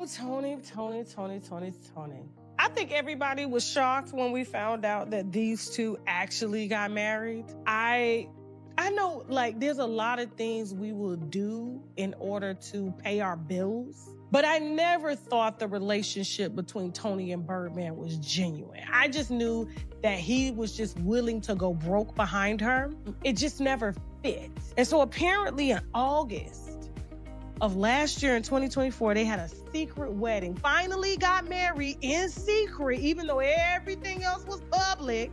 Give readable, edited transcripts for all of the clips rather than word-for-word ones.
Toni. I think everybody was shocked when we found out that these two actually got married. I know, like, there's a lot of things we will do in order to pay our bills, but I never thought the relationship between Toni and Birdman was genuine. I just knew that he was just willing to go broke behind her. It just never fit. And so apparently in August of last year in 2024, they had a secret wedding. Finally got married in secret, even though everything else was public.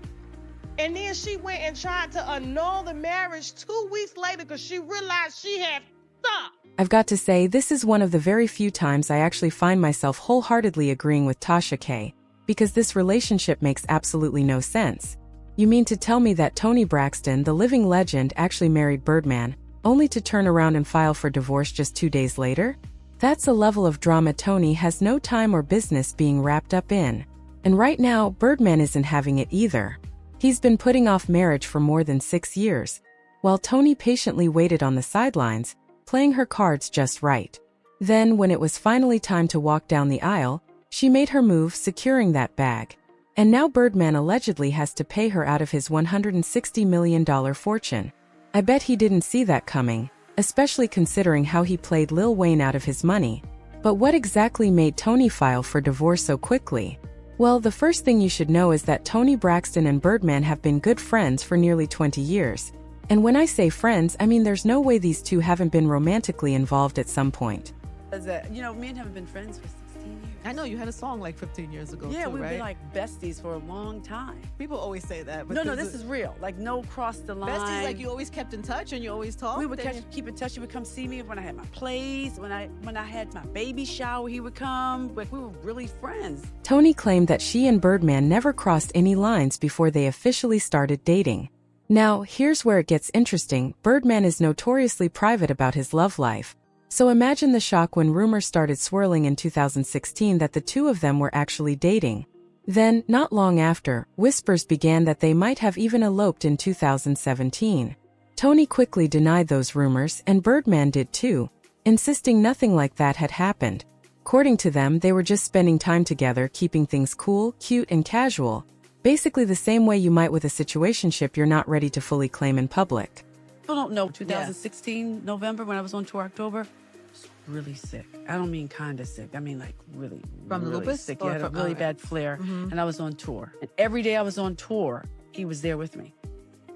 And then she went and tried to annul the marriage 2 weeks later because she realized she had stopped. I've got to say, this is one of the very few times I actually find myself wholeheartedly agreeing with Tasha K, because this relationship makes absolutely no sense. You mean to tell me that Toni Braxton, the living legend, actually married Birdman, only to turn around and file for divorce just 2 days later? That's a level of drama Toni has no time or business being wrapped up in. And right now, Birdman isn't having it either. He's been putting off marriage for more than 6 years, while Toni patiently waited on the sidelines, playing her cards just right. Then, when it was finally time to walk down the aisle, she made her move, securing that bag. And now Birdman allegedly has to pay her out of his $160 million fortune. I bet he didn't see that coming, especially considering how he played Lil Wayne out of his money. But what exactly made Toni file for divorce so quickly? Well, the first thing you should know is that Toni Braxton and Birdman have been good friends for nearly 20 years. And when I say friends, I mean there's no way these two haven't been romantically involved at some point. You know, me and him have been friends for 16 years. I know you had a song like 15 years ago, yeah, too, we've right? been like besties for a long time. People always say that. No, this is real. Like, no cross the line. Besties, like you always kept in touch and you always talked? We would keep in touch. He would come see me when I had my plays. When I had my baby shower, he would come. Like, we were really friends. Toni claimed that she and Birdman never crossed any lines before they officially started dating. Now, here's where it gets interesting. Birdman is notoriously private about his love life. So imagine the shock when rumors started swirling in 2016 that the two of them were actually dating. Then, not long after, whispers began that they might have even eloped in 2017. Toni quickly denied those rumors, and Birdman did too, insisting nothing like that had happened. According to them, they were just spending time together, keeping things cool, cute, and casual. Basically the same way you might with a situationship you're not ready to fully claim in public. People don't know, 2016, November, when I was on tour, October, I was really sick. I don't mean kind of sick. I mean like really, From really lupus? sick. Or Yeah, I had a from- really okay. bad flare, and I was on tour. And every day I was on tour, he was there with me.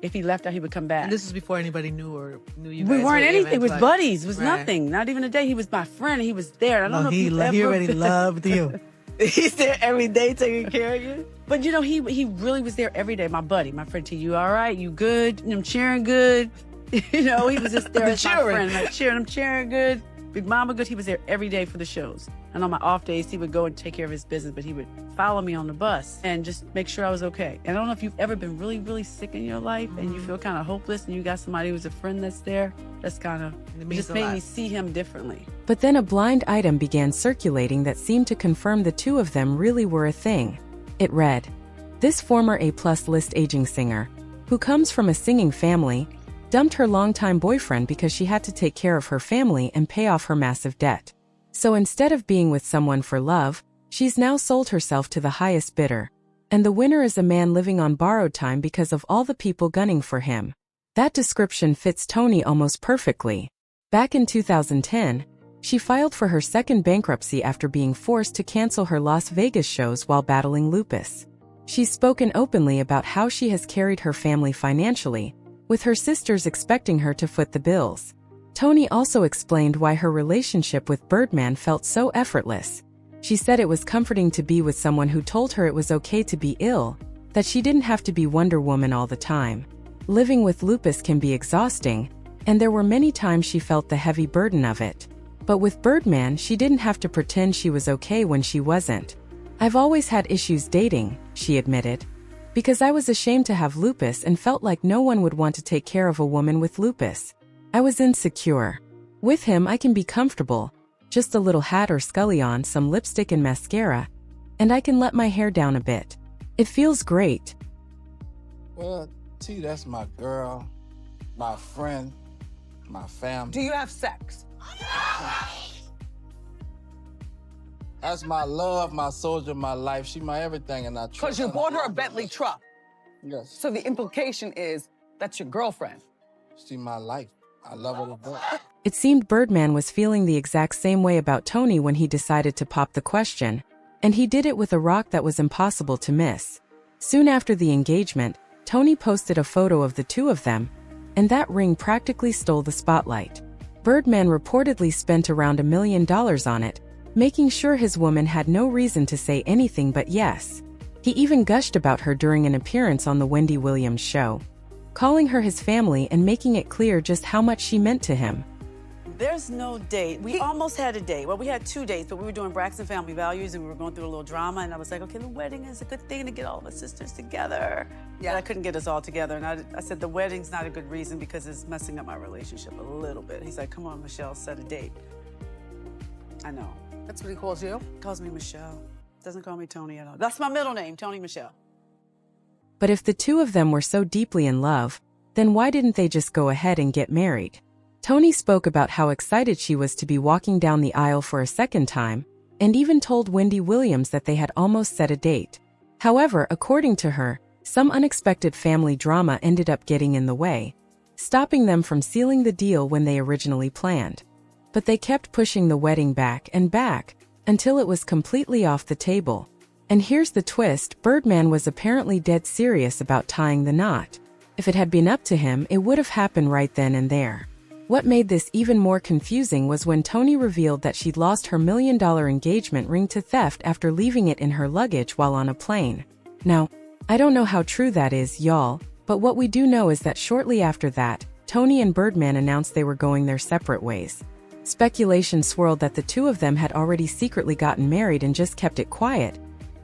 If he left out, he would come back. And this was before anybody knew you we guys weren't were anything. It was like- buddies. It was Right. nothing. Not even a day. He was my friend. He was there. I don't know if he you've ever already been- loved you. He's there every day taking care of you. But you know, he really was there every day. My buddy, my friend T, you all right? You good? I'm cheering good. You know, he was just there as my Cheering. friend. Like cheering, I'm cheering good. Big Mama good. He was there every day for the shows. And on my off days, he would go and take care of his business, but he would follow me on the bus and just make sure I was okay. And I don't know if you've ever been really, really sick in your life and you feel kind of hopeless and you got somebody who's a friend that's there. That's kind of, It it means just a made lot. me see him differently. But then a blind item began circulating that seemed to confirm the two of them really were a thing. It read, "This former A-plus list aging singer, who comes from a singing family, dumped her longtime boyfriend because she had to take care of her family and pay off her massive debt. So instead of being with someone for love, she's now sold herself to the highest bidder. And the winner is a man living on borrowed time because of all the people gunning for him." That description fits Toni almost perfectly. Back in 2010, she filed for her second bankruptcy after being forced to cancel her Las Vegas shows while battling lupus. She's spoken openly about how she has carried her family financially, with her sisters expecting her to foot the bills. Toni also explained why her relationship with Birdman felt so effortless. She said it was comforting to be with someone who told her it was okay to be ill, that she didn't have to be Wonder Woman all the time. Living with lupus can be exhausting, and there were many times she felt the heavy burden of it. But with Birdman, she didn't have to pretend she was okay when she wasn't. "I've always had issues dating," she admitted, "because I was ashamed to have lupus and felt like no one would want to take care of a woman with lupus. I was insecure. With him, I can be comfortable. Just a little hat or scully on, some lipstick and mascara, and I can let my hair down a bit. It feels great." Well, T, that's my girl, my friend, my family. Do you have sex? That's my love, my soldier, my life. She my everything, and I trust. Because you and I bought her a love Bentley truck. Yes. So the implication is that's your girlfriend. She my life. I love her to death. It seemed Birdman was feeling the exact same way about Toni when he decided to pop the question, and he did it with a rock that was impossible to miss. Soon after the engagement, Toni posted a photo of the two of them, and that ring practically stole the spotlight. Birdman reportedly spent around $1 million on it, making sure his woman had no reason to say anything but yes. He even gushed about her during an appearance on the Wendy Williams show, calling her his family and making it clear just how much she meant to him. There's no date. We almost had a date. Well, we had 2 dates, but we were doing Braxton Family Values, and we were going through a little drama, and I was like, okay, the wedding is a good thing to get all of us sisters together. Yeah. But I couldn't get us all together, and I said, the wedding's not a good reason because it's messing up my relationship a little bit. He's like, come on, Michelle, set a date. I know. That's what he calls you? He calls me Michelle. Doesn't call me Toni at all. That's my middle name, Toni Michelle. But if the two of them were so deeply in love, then why didn't they just go ahead and get married? Toni spoke about how excited she was to be walking down the aisle for a second time, and even told Wendy Williams that they had almost set a date. However, according to her, some unexpected family drama ended up getting in the way, stopping them from sealing the deal when they originally planned. But they kept pushing the wedding back and back, until it was completely off the table. And here's the twist, Birdman was apparently dead serious about tying the knot. If it had been up to him, it would have happened right then and there. What made this even more confusing was when Toni revealed that she'd lost her $1 million engagement ring to theft after leaving it in her luggage while on a plane. Now, I don't know how true that is, y'all, but what we do know is that shortly after that, Toni and Birdman announced they were going their separate ways. Speculation swirled that the two of them had already secretly gotten married and just kept it quiet,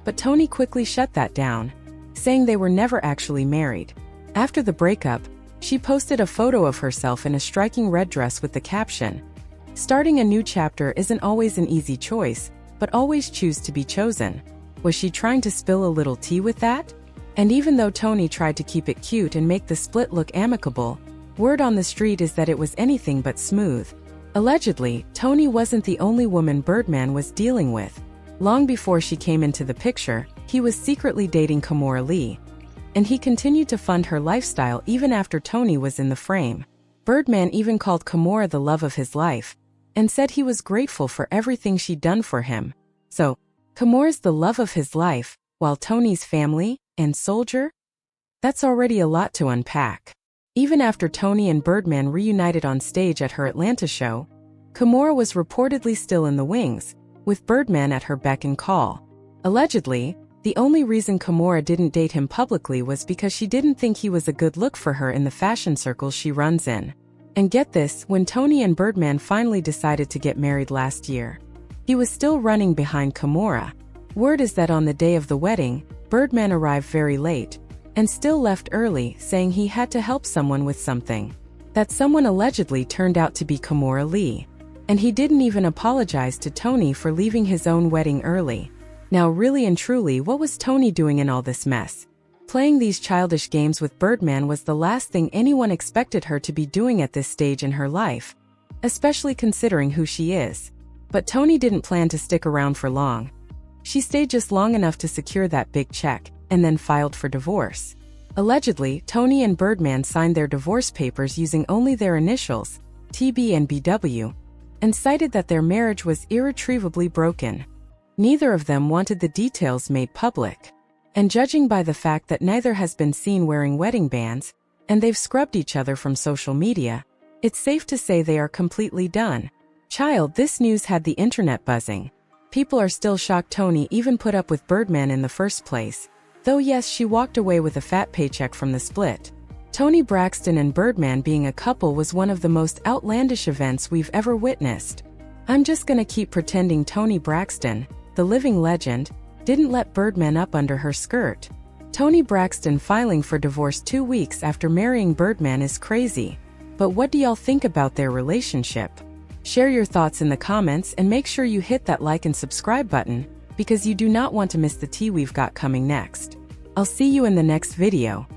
but Toni quickly shut that down, saying they were never actually married. After the breakup, she posted a photo of herself in a striking red dress with the caption, "Starting a new chapter isn't always an easy choice, but always choose to be chosen." Was she trying to spill a little tea with that? And even though Toni tried to keep it cute and make the split look amicable, word on the street is that it was anything but smooth. Allegedly, Toni wasn't the only woman Birdman was dealing with. Long before she came into the picture, he was secretly dating Kimora Lee, and he continued to fund her lifestyle even after Toni was in the frame. Birdman even called Kimora the love of his life, and said he was grateful for everything she'd done for him. So, Kimora's the love of his life, while Toni's family and soldier? That's already a lot to unpack. Even after Toni and Birdman reunited on stage at her Atlanta show, Kimora was reportedly still in the wings, with Birdman at her beck and call. Allegedly, the only reason Kimora didn't date him publicly was because she didn't think he was a good look for her in the fashion circles she runs in. And get this, when Toni and Birdman finally decided to get married last year, he was still running behind Kimora. Word is that on the day of the wedding, Birdman arrived very late, and still left early, saying he had to help someone with something. That someone allegedly turned out to be Kimora Lee. And he didn't even apologize to Toni for leaving his own wedding early. Now really and truly, what was Toni doing in all this mess? Playing these childish games with Birdman was the last thing anyone expected her to be doing at this stage in her life, especially considering who she is. But Toni didn't plan to stick around for long. She stayed just long enough to secure that big check, and then filed for divorce. Allegedly, Toni and Birdman signed their divorce papers using only their initials, TB and BW, and cited that their marriage was irretrievably broken. Neither of them wanted the details made public. And judging by the fact that neither has been seen wearing wedding bands, and they've scrubbed each other from social media, it's safe to say they are completely done. Child, this news had the internet buzzing. People are still shocked Toni even put up with Birdman in the first place. Though yes, she walked away with a fat paycheck from the split. Toni Braxton and Birdman being a couple was one of the most outlandish events we've ever witnessed. I'm just gonna keep pretending Toni Braxton, the living legend, didn't let Birdman up under her skirt. Toni Braxton filing for divorce 2 weeks after marrying Birdman is crazy. But what do y'all think about their relationship? Share your thoughts in the comments and make sure you hit that like and subscribe button, because you do not want to miss the tea we've got coming next. I'll see you in the next video.